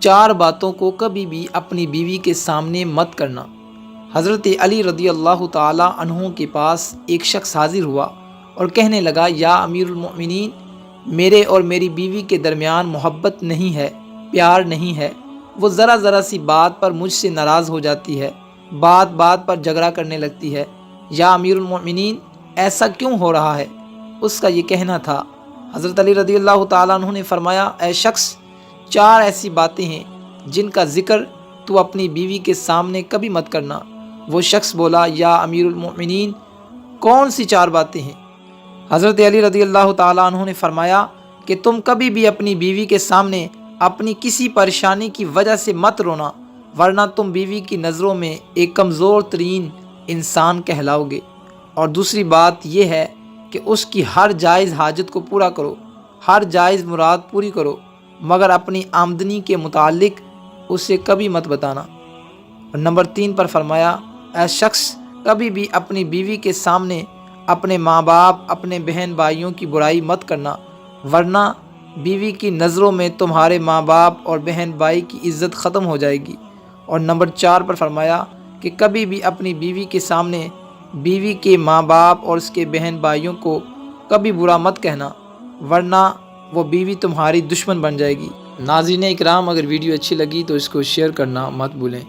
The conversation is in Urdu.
4 باتوں کو کبھی بھی اپنی بیوی کے سامنے مت کرنا۔ حضرت علی رضی اللہ تعالی عنہ کے پاس ایک شخص حاضر ہوا اور کہنے لگا، یا امیر المؤمنین، میرے اور میری بیوی کے درمیان محبت نہیں ہے، پیار نہیں ہے۔ وہ ذرا سی بات پر مجھ سے ناراض ہو جاتی ہے، بات بات پر جھگڑا کرنے لگتی ہے۔ یا امیر المؤمنین، ایسا کیوں ہو رہا ہے؟ اس کا یہ کہنا تھا۔ حضرت علی رضی اللہ تعالیٰ عنہ نے فرمایا، اے شخص، 4 ایسی باتیں ہیں جن کا ذکر تو اپنی بیوی کے سامنے کبھی مت کرنا۔ وہ شخص بولا، یا امیر المؤمنین، کون سی 4 باتیں ہیں؟ حضرت علی رضی اللہ تعالیٰ عنہ نے فرمایا کہ تم کبھی بھی اپنی بیوی کے سامنے اپنی کسی پریشانی کی وجہ سے مت رونا، ورنہ تم بیوی کی نظروں میں ایک کمزور ترین انسان کہلاؤ گے۔ اور دوسری بات یہ ہے کہ اس کی ہر جائز حاجت کو پورا کرو، ہر جائز مراد پوری کرو، مگر اپنی آمدنی کے متعلق اسے کبھی مت بتانا۔ اور نمبر 3 پر فرمایا، اے شخص، کبھی بھی اپنی بیوی کے سامنے اپنے ماں باپ، اپنے بہن بھائیوں کی برائی مت کرنا، ورنہ بیوی کی نظروں میں تمہارے ماں باپ اور بہن بھائی کی عزت ختم ہو جائے گی۔ اور نمبر 4 پر فرمایا کہ کبھی بھی اپنی بیوی کے سامنے بیوی کے ماں باپ اور اس کے بہن بھائیوں کو کبھی برا مت کہنا، ورنہ وہ بیوی تمہاری دشمن بن جائے گی۔ ناظرین اکرام، اگر ویڈیو اچھی لگی تو اس کو شیئر کرنا مت بھولیں۔